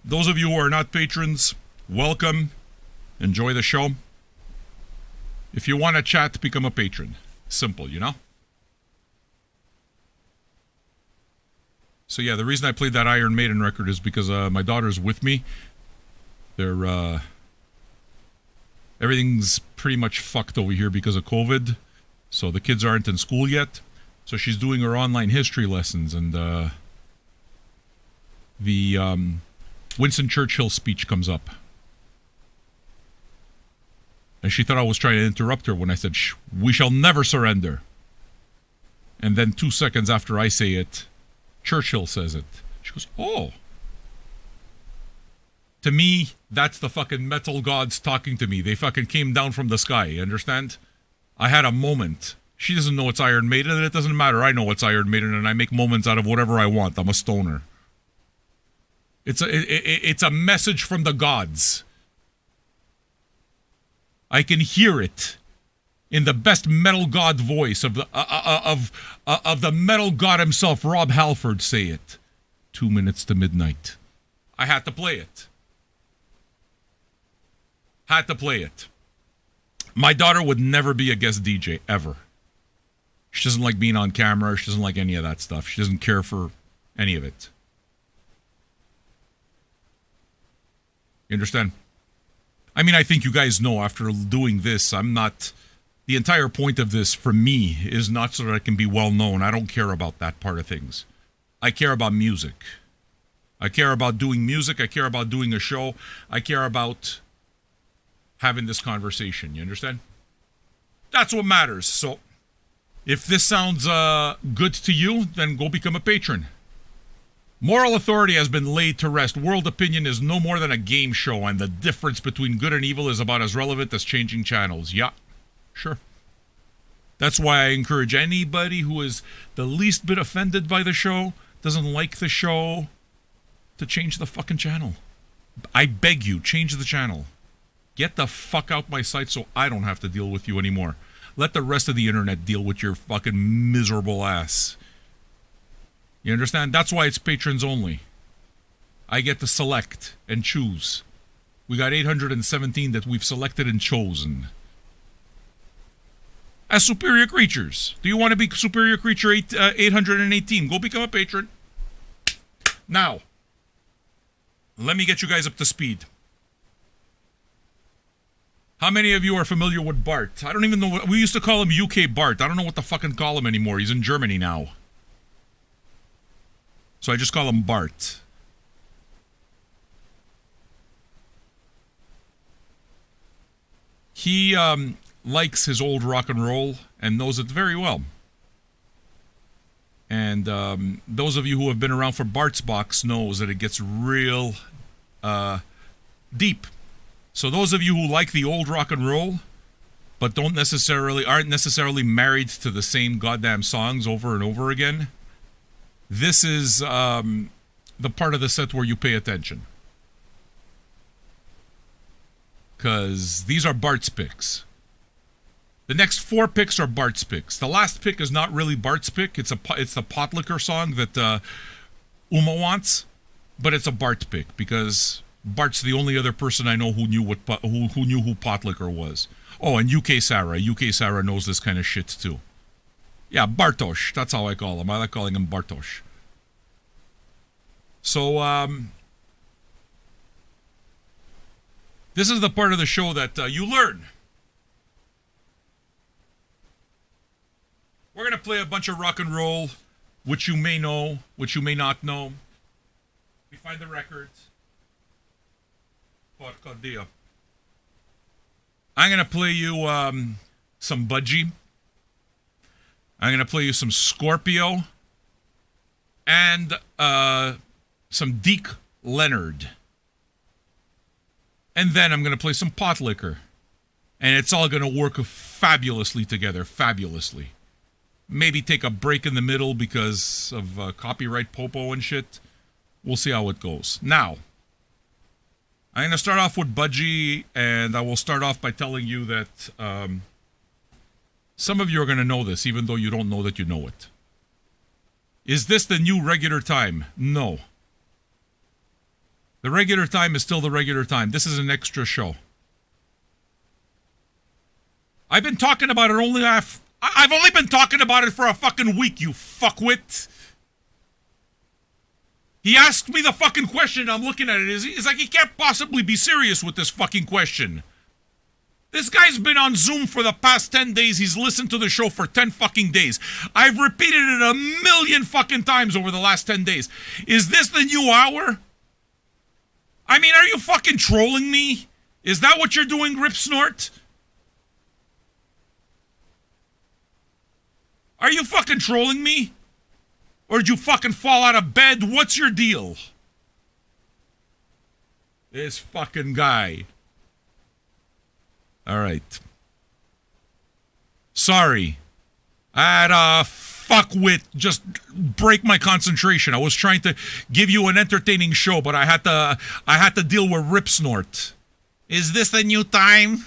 [SPEAKER 1] Those of you who are not patrons, welcome. Enjoy the show. If you want to chat, become a patron. Simple, you know? So yeah, the reason I played that Iron Maiden record is because my daughter's with me. They're, everything's pretty much fucked over here because of COVID. So the kids aren't in school yet. So she's doing her online history lessons, and the Winston Churchill speech comes up. And she thought I was trying to interrupt her when I said, we shall never surrender. And then 2 seconds after I say it, Churchill says it. She goes, oh. To me, that's the fucking metal gods talking to me. They fucking came down from the sky, you understand? I had a moment. She doesn't know it's Iron Maiden, and it doesn't matter. I know it's Iron Maiden, and I make moments out of whatever I want. I'm a stoner. It's a message from the gods. I can hear it in the best metal god voice of the metal god himself, Rob Halford, say it. 2 minutes to midnight. I had to play it. Had to play it. My daughter would never be a guest DJ, ever. She doesn't like being on camera. She doesn't like any of that stuff. She doesn't care for any of it. You understand? I mean, I think you guys know after doing this, I'm not... The entire point of this, for me, is not so that I can be well known. I don't care about that part of things. I care about music. I care about doing music. I care about doing a show. I care about having this conversation. You understand? That's what matters. So, if this sounds good to you, then go become a patron. Moral authority has been laid to rest. World opinion is no more than a game show, and the difference between good and evil is about as relevant as changing channels. Yeah, sure. That's why I encourage anybody who is the least bit offended by the show, doesn't like the show, to change the fucking channel. I beg you, change the channel. Get the fuck out my site so I don't have to deal with you anymore. Let the rest of the internet deal with your fucking miserable ass. You understand? That's why it's patrons only. I get to select and choose. We got 817 that we've selected and chosen. As superior creatures. Do you want to be superior creature 818? Go become a patron. Now, let me get you guys up to speed. How many of you are familiar with Bart? I don't even know what... We used to call him UK Bart. I don't know what to fucking call him anymore. He's in Germany now. So I just call him Bart. He likes his old rock and roll and knows it very well. And those of you who have been around for Bart's Box knows that it gets real deep. So those of you who like the old rock and roll, but aren't necessarily married to the same goddamn songs over and over again, this is the part of the set where you pay attention. Because these are Bart's picks. The next 4 picks are Bart's picks. The last pick is not really Bart's pick. It's the Potlicker song that Uma wants, but it's a Bart pick because Bart's the only other person I know who knew who Potlicker was. Oh, and UK Sarah. UK Sarah knows this kind of shit too. Yeah, Bartosz. That's how I call him. I like calling him Bartosz. So, this is the part of the show that you learn. We're going to play a bunch of rock and roll, which you may know, which you may not know. We find the records. Porco Dio. I'm going to play you some Budgie. I'm going to play you some Scorpio. And some Deke Leonard. And then I'm going to play some Potlicker. And it's all going to work fabulously together. Fabulously. Maybe take a break in the middle because of copyright popo and shit. We'll see how it goes. Now, I'm going to start off with Budgie, and I will start off by telling you that some of you are going to know this, even though you don't know that you know it. Is this the new regular time? No. The regular time is still the regular time. This is an extra show. I've been talking about it I've only been talking about it for a fucking week, you fuckwit. He asked me the fucking question, I'm looking at it. It's like he can't possibly be serious with this fucking question. This guy's been on Zoom for the past 10 days. He's listened to the show for 10 fucking days. I've repeated it 1,000,000 fucking times over the last 10 days. Is this the new hour? I mean, are you fucking trolling me? Is that what you're doing, Rip Snort? Are you fucking trolling me? Or did you fucking fall out of bed? What's your deal? This fucking guy. Alright. Sorry. I had a fuckwit just break my concentration. I was trying to give you an entertaining show, but I had to deal with Rip Snort. Is this the new time?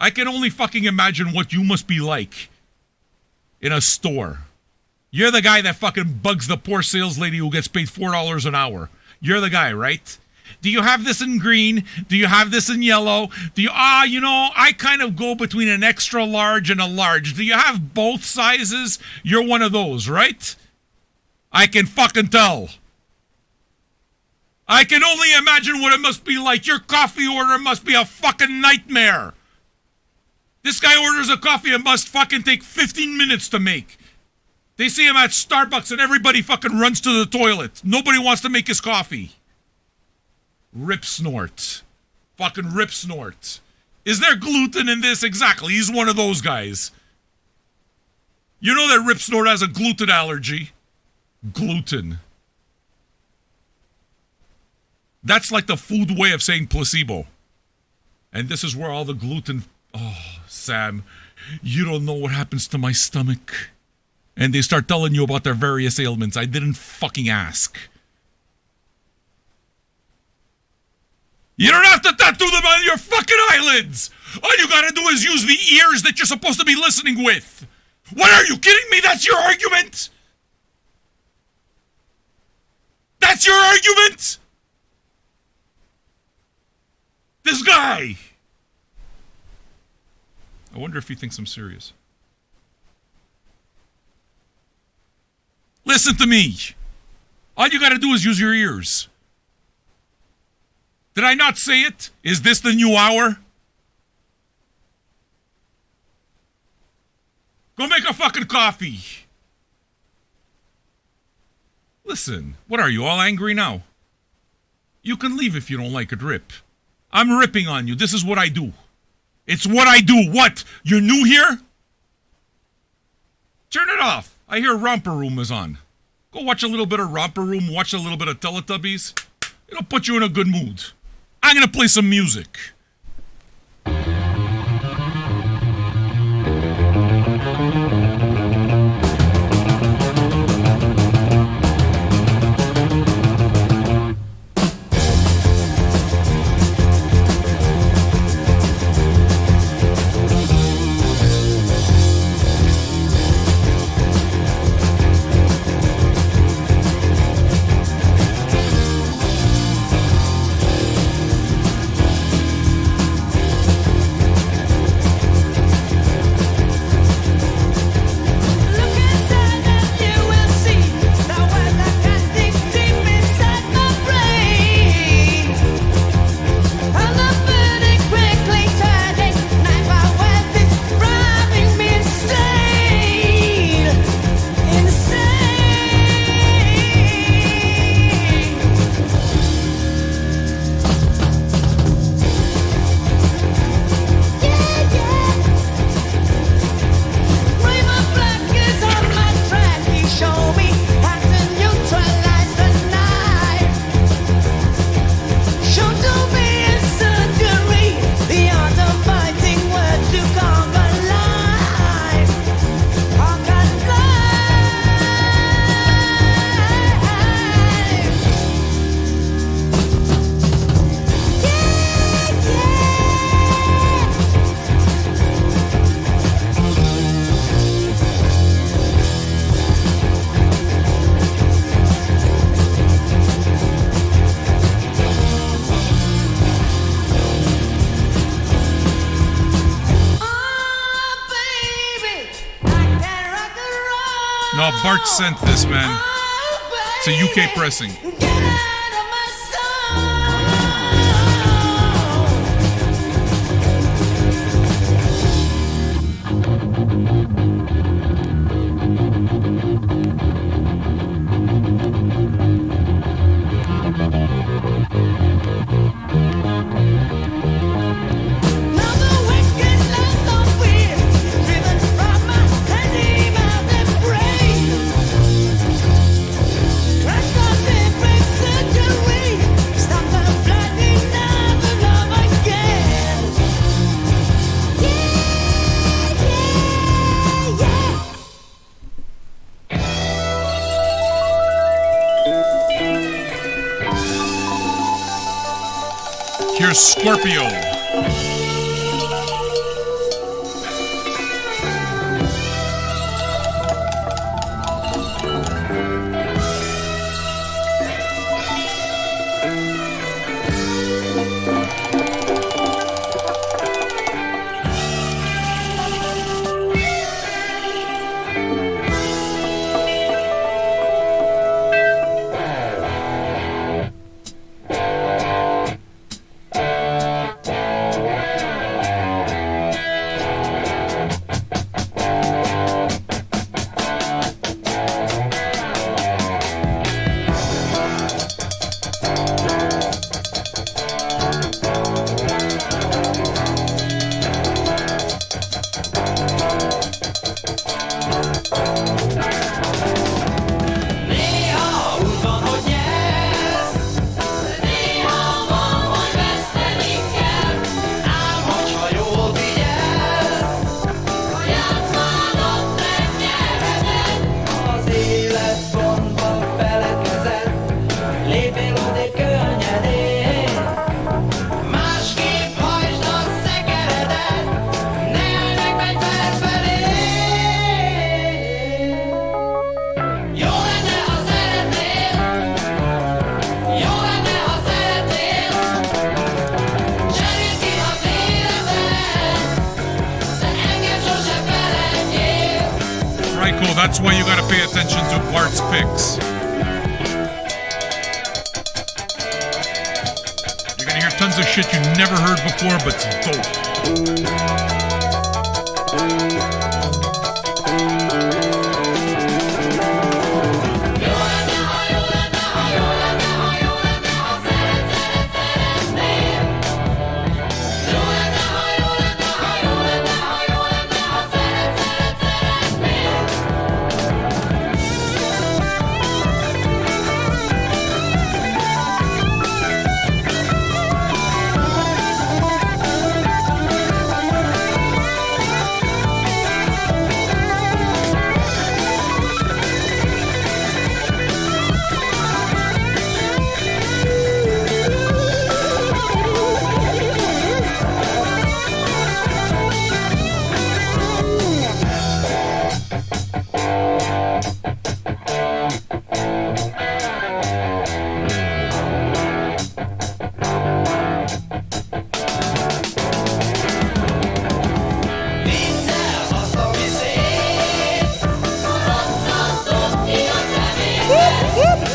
[SPEAKER 1] I can only fucking imagine what you must be like in a store. You're the guy that fucking bugs the poor sales lady who gets paid $4 an hour. You're the guy, right? Do you have this in green? Do you have this in yellow? Do you, I kind of go between an extra large and a large. Do you have both sizes? You're one of those, right? I can fucking tell. I can only imagine what it must be like. Your coffee order must be a fucking nightmare. This guy orders a coffee it must fucking take 15 minutes to make. They see him at Starbucks and everybody fucking runs to the toilet. Nobody wants to make his coffee. Rip Snort. Fucking Rip Snort. Is there gluten in this? Exactly. He's one of those guys. You know that Rip Snort has a gluten allergy. Gluten. That's like the food way of saying placebo. And this is where all the gluten... Oh, Sam, you don't know what happens to my stomach. And they start telling you about their various ailments. I didn't fucking ask. You don't have to tattoo them on your fucking eyelids. All you gotta do is use the ears that you're supposed to be listening with. What, are you kidding me? That's your argument? That's your argument? This guy. I wonder if he thinks I'm serious. Listen to me. All you gotta do is use your ears. Did I not say it? Is this the new hour? Go make a fucking coffee. Listen, what are you, all angry now? You can leave if you don't like a drip. I'm ripping on you. This is what I do. It's what I do. What? You're new here? Turn it off. I hear Romper Room is on. Go watch a little bit of Romper Room, watch a little bit of Teletubbies. It'll put you in a good mood. I'm gonna play some music. No, Bart sent this, man. It's a UK pressing. Here's Scorpio. that's why you gotta pay attention to Bart's picks. You're gonna hear tons of shit you never heard before, but it's dope.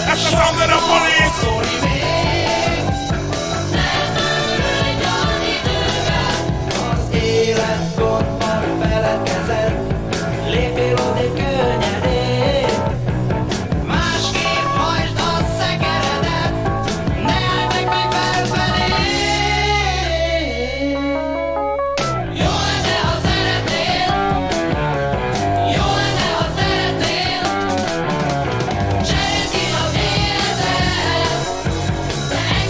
[SPEAKER 1] That's the song that I'm